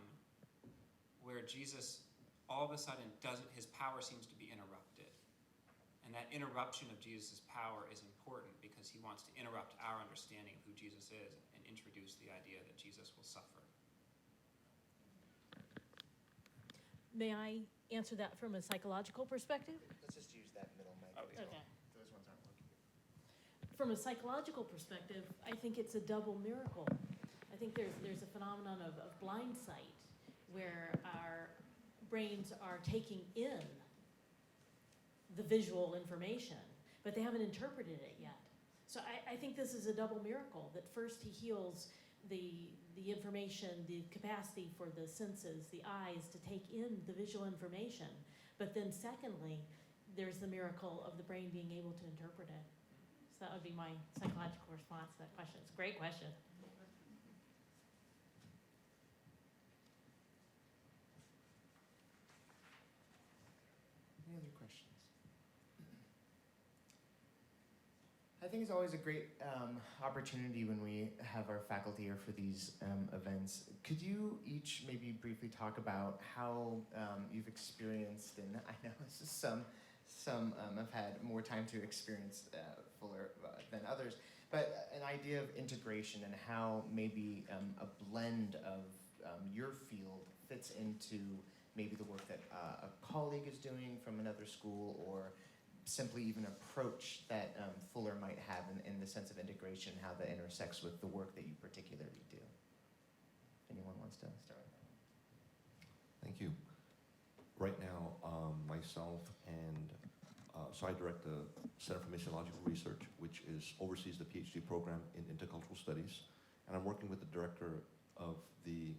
where Jesus all of a sudden his power seems to be interrupted. And that interruption of Jesus' power is important because he wants to interrupt our understanding of who Jesus is and introduce the idea that Jesus will suffer. May I answer that from a psychological perspective? Let's just use that middle mic. Oh, yeah. Okay. Those ones aren't working. From a psychological perspective, I think it's a double miracle. I think there's a phenomenon of blind sight where our brains are taking in the visual information, but they haven't interpreted it yet. So I think this is a double miracle, that first he heals the information, the capacity for the senses, the eyes to take in the visual information, but then secondly, there's the miracle of the brain being able to interpret it. So that would be my psychological response to that question. It's a great question. Any other questions? I think it's always a great opportunity when we have our faculty here for these events. Could you each maybe briefly talk about how you've experienced, and I know some have had more time to experience Fuller than others, but an idea of integration and how maybe a blend of your field fits into maybe the work that a colleague is doing from another school, or simply even approach that Fuller might have in the sense of integration, how that intersects with the work that you particularly do. Anyone wants to start? Thank you. Right now, myself and so I direct the Center for Missiological Research, which oversees the PhD program in intercultural studies, and I'm working with the director of the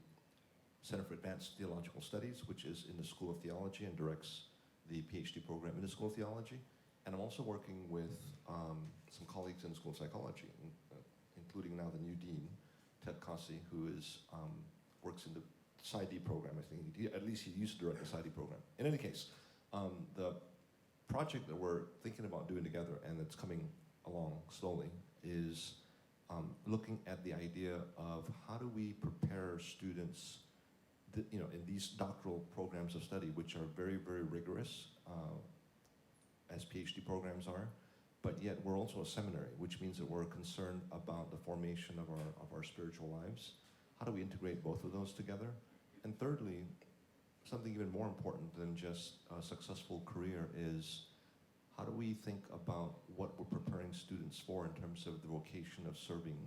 Center for Advanced Theological Studies, which is in the School of Theology and directs the PhD program in the School of Theology. And I'm also working with some colleagues in the School of Psychology, including now the new dean, Ted Cossey, who works in the PsyD program, I think. At least he used to direct the PsyD program. In any case, the project that we're thinking about doing together, and it's coming along slowly, is looking at the idea of how do we prepare students in these doctoral programs of study, which are very, very rigorous, as PhD programs are, but yet we're also a seminary, which means that we're concerned about the formation of our spiritual lives. How do we integrate both of those together? And thirdly, something even more important than just a successful career is how do we think about what we're preparing students for in terms of the vocation of serving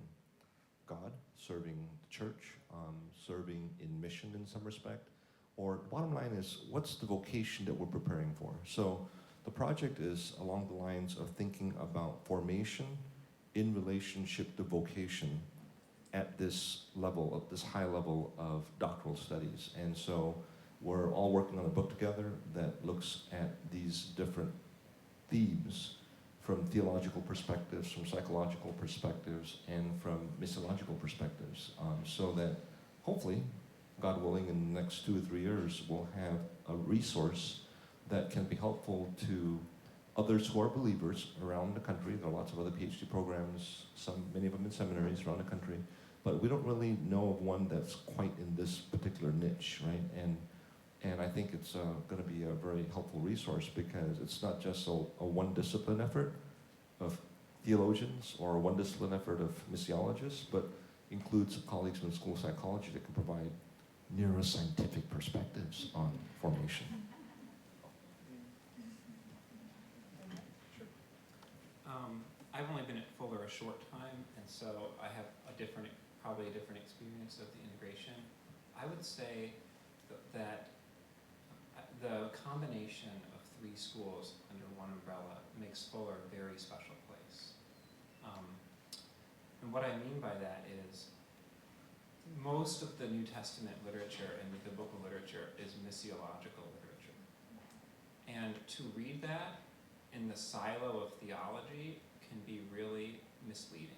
God, serving the church, serving in mission in some respect, or the bottom line is, what's the vocation that we're preparing for? So the project is along the lines of thinking about formation in relationship to vocation at this level, of this high level of doctoral studies. And so we're all working on a book together that looks at these different themes from theological perspectives, from psychological perspectives, and from missiological perspectives, so that hopefully, God willing, in the next 2 or 3 years, we'll have a resource that can be helpful to others who are believers around the country. There are lots of other PhD programs, many of them in seminaries around the country, but we don't really know of one that's quite in this particular niche, right? And I think it's going to be a very helpful resource because it's not just a one discipline effort of theologians or a one discipline effort of missiologists, but includes colleagues from school of psychology that can provide neuroscientific perspectives on formation. I've only been at Fuller a short time, and so I have probably a different experience of the integration. I would say that the combination of 3 schools under one umbrella makes Fuller a very special place. And what I mean by that is most of the New Testament literature and the biblical literature is missiological literature. And to read that in the silo of theology can be really misleading.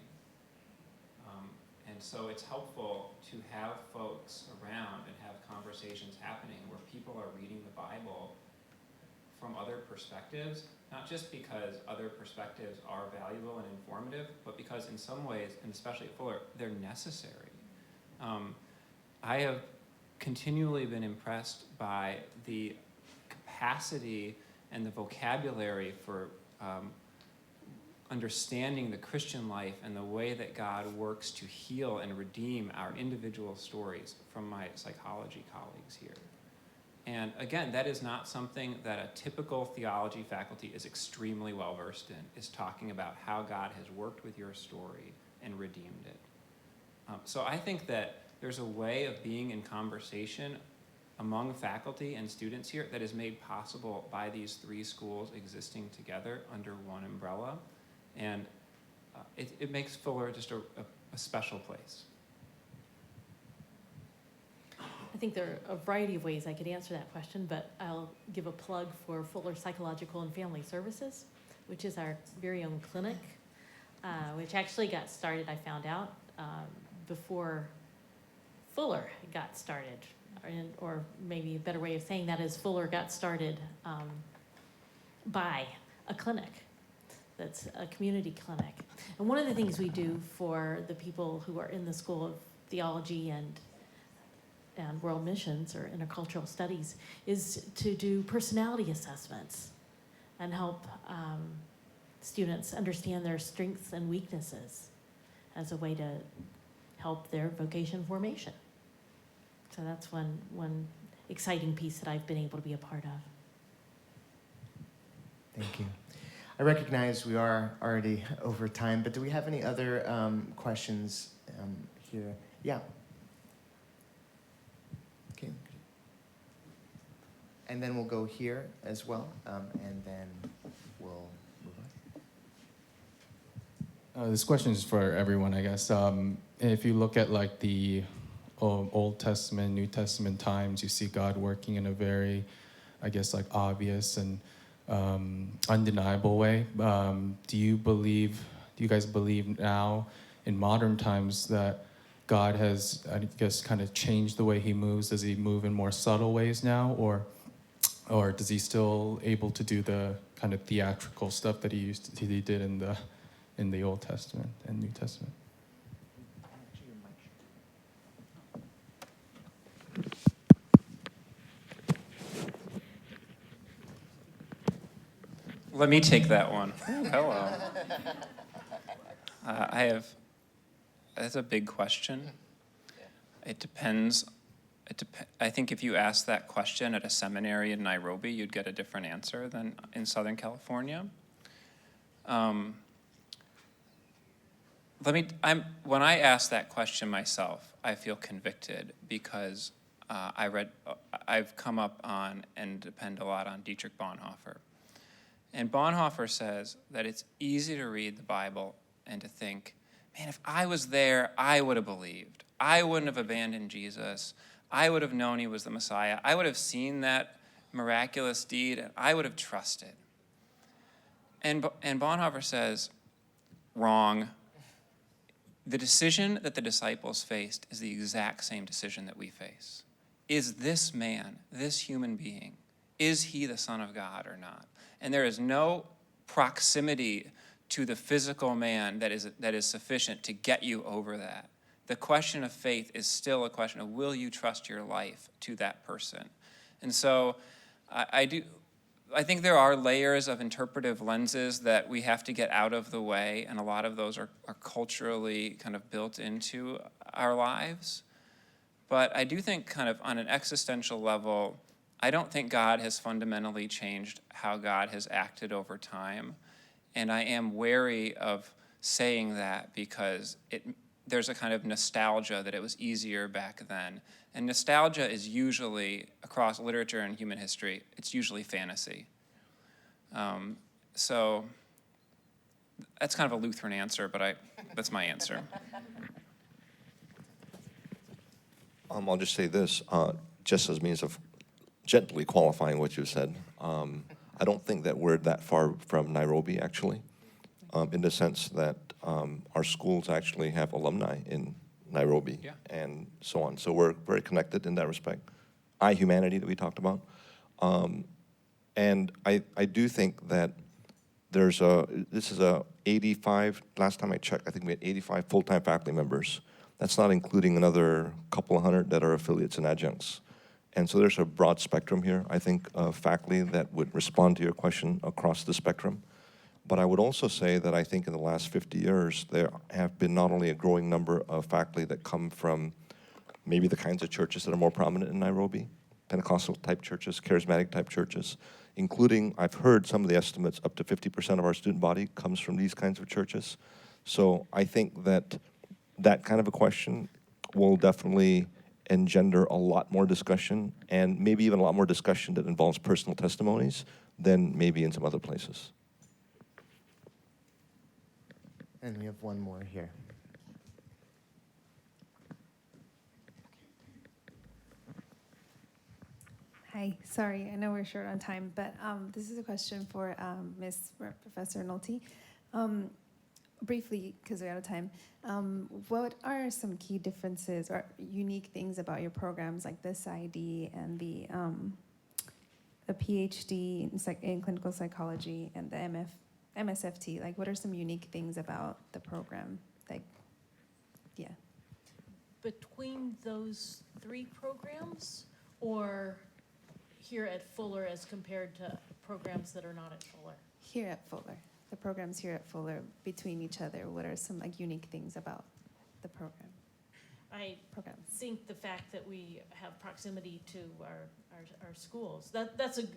And so it's helpful to have folks around and have conversations happening where people are reading the Bible from other perspectives, not just because other perspectives are valuable and informative, but because in some ways, and especially at Fuller, they're necessary. I have continually been impressed by the capacity and the vocabulary for understanding the Christian life and the way that God works to heal and redeem our individual stories from my psychology colleagues here. And again, that is not something that a typical theology faculty is extremely well versed in, is talking about how God has worked with your story and redeemed it. So I think that there's a way of being in conversation among faculty and students here that is made possible by these 3 schools existing together under one umbrella. And it makes Fuller just a special place. I think there are a variety of ways I could answer that question, but I'll give a plug for Fuller Psychological and Family Services, which is our very own clinic, which actually got started, I found out, before Fuller got started. Or maybe a better way of saying that is Fuller got started by a clinic. That's a community clinic. And one of the things we do for the people who are in the School of Theology and World Missions or Intercultural Studies is to do personality assessments and help students understand their strengths and weaknesses as a way to help their vocation formation. So that's one exciting piece that I've been able to be a part of. Thank you. I recognize we are already over time, but do we have any other questions here? Yeah. Okay. And then we'll go here as well, and then we'll move on. This question is for everyone, I guess. If you look at like the Old Testament, New Testament times, you see God working in a very, I guess, like obvious and undeniable way. Do you guys believe now in modern times that God has, I guess, kind of changed the way he moves? Does he move in more subtle ways now, or does he still able to do the kind of theatrical stuff that he did in the Old Testament and New Testament? Let me take that one. Hello. That's a big question. It depends. I think if you asked that question at a seminary in Nairobi, you'd get a different answer than in Southern California. When I ask that question myself, I feel convicted because I've come up on and depend a lot on Dietrich Bonhoeffer. And Bonhoeffer says that it's easy to read the Bible and to think, man, if I was there, I would have believed. I wouldn't have abandoned Jesus. I would have known he was the Messiah. I would have seen that miraculous deed, and I would have trusted. And Bonhoeffer says, wrong. The decision that the disciples faced is the exact same decision that we face. Is this man, this human being, is he the Son of God or not? And there is no proximity to the physical man that is sufficient to get you over that. The question of faith is still a question of, will you trust your life to that person? And so I think there are layers of interpretive lenses that we have to get out of the way, and a lot of those are culturally kind of built into our lives. But I do think kind of on an existential level, I don't think God has fundamentally changed how God has acted over time. And I am wary of saying that because there's a kind of nostalgia that it was easier back then. And nostalgia is usually, across literature and human history, it's usually fantasy. So that's kind of a Lutheran answer, but that's my answer. I'll just say this, just as means of gently qualifying what you said. I don't think that we're that far from Nairobi, actually, in the sense that our schools actually have alumni in Nairobi and so on. So we're very connected in that respect. Humanity that we talked about. And I do think that this is a 85, last time I checked, I think we had 85 full-time faculty members. That's not including another couple of hundred that are affiliates and adjuncts. And so there's a broad spectrum here, I think, of faculty that would respond to your question across the spectrum. But I would also say that I think in the last 50 years, there have been not only a growing number of faculty that come from maybe the kinds of churches that are more prominent in Nairobi, Pentecostal-type churches, charismatic-type churches, including, I've heard some of the estimates, up to 50% of our student body comes from these kinds of churches. So I think that that kind of a question will definitely engender a lot more discussion, and maybe even a lot more discussion that involves personal testimonies than maybe in some other places. And we have one more here. Hi, sorry, I know we're short on time, but this is a question for Professor Nolte. Briefly, because we're out of time, what are some key differences or unique things about your programs like the PsyD and the PhD in clinical psychology and the MSFT? Like, what are some unique things about the program? Like, yeah. Between those three programs, or here at Fuller as compared to programs that are not at Fuller? Here at Fuller. The programs here at Fuller between each other, what are some like unique things about the program? I think the fact that we have proximity to our schools, that's a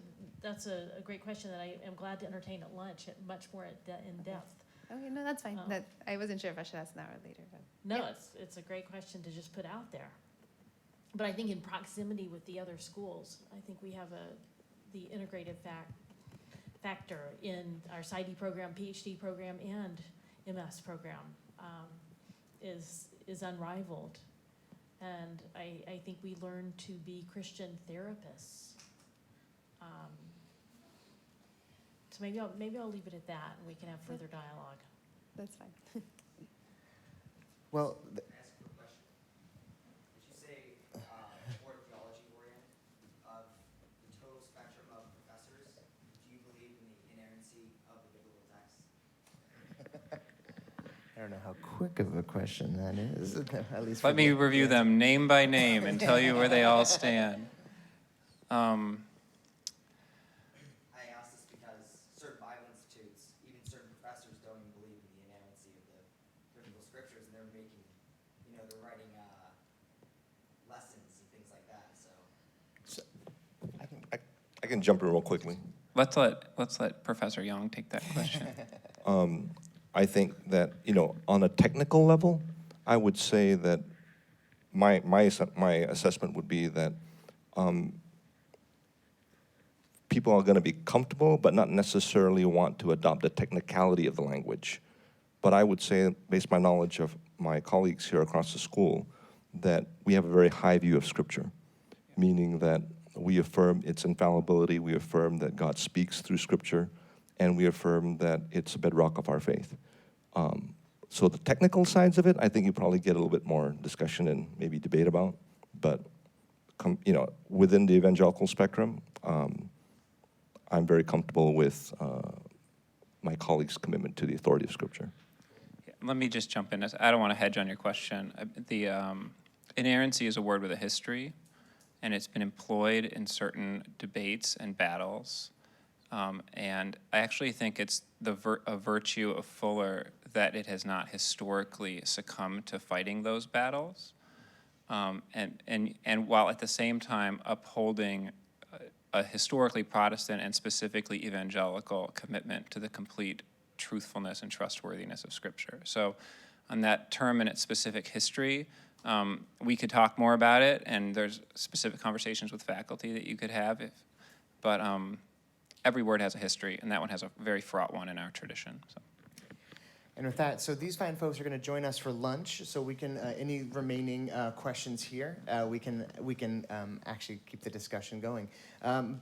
great question that I am glad to entertain at lunch, much more in depth. Okay, no, that's fine. I wasn't sure if I should ask now or later. But No, yeah. it's a great question to just put out there. But I think in proximity with the other schools, I think we have the integrative factor in our PsyD program, PhD program, and MS program is unrivaled. And I think we learn to be Christian therapists. So maybe I'll leave it at that, and we can have further dialogue. That's fine. Well, Ask you a question. Did you say more theology oriented of the total spectrum of professors? Do you believe in the inerrancy of the biblical text? I don't know how quick of a question that is. At least Let for me me. review them name by name and tell you where they all stand. I ask this because certain Bible institutes, even certain professors, don't even believe in the inerrancy of the biblical scriptures, and they're making, they're writing lessons and things like that. So I can jump in real quickly. Let's let Professor Young take that question. I think that, on a technical level, I would say that my assessment would be that people are going to be comfortable, but not necessarily want to adopt the technicality of the language. But I would say, based on my knowledge of my colleagues here across the school, that we have a very high view of Scripture. meaning that we affirm its infallibility, we affirm that God speaks through Scripture, and we affirm that it's a bedrock of our faith. So the technical sides of it, I think you probably get a little bit more discussion and maybe debate about, but within the evangelical spectrum, I'm very comfortable with my colleagues' commitment to the authority of Scripture. Let me just jump in. I don't want to hedge on your question. The inerrancy is a word with a history, and it's been employed in certain debates and battles. And I actually think it's a virtue of Fuller that it has not historically succumbed to fighting those battles. And while at the same time upholding a historically Protestant and specifically evangelical commitment to the complete truthfulness and trustworthiness of Scripture. So on that term and its specific history, we could talk more about it, and there's specific conversations with faculty that you could have. But every word has a history, and that one has a very fraught one in our tradition. So. And with that, so these fine folks are going to join us for lunch. So we can any remaining questions here, we can actually keep the discussion going.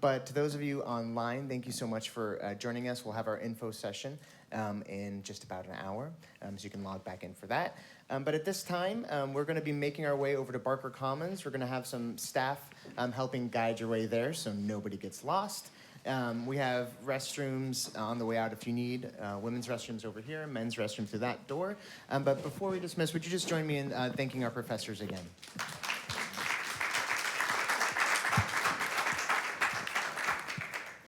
But to those of you online, thank you so much for joining us. We'll have our info session in just about an hour, so you can log back in for that. But at this time, we're going to be making our way over to Barker Commons. We're going to have some staff helping guide your way there, so nobody gets lost. We have restrooms on the way out if you need. Women's restrooms over here, men's restroom through that door. But before we dismiss, would you just join me in thanking our professors again?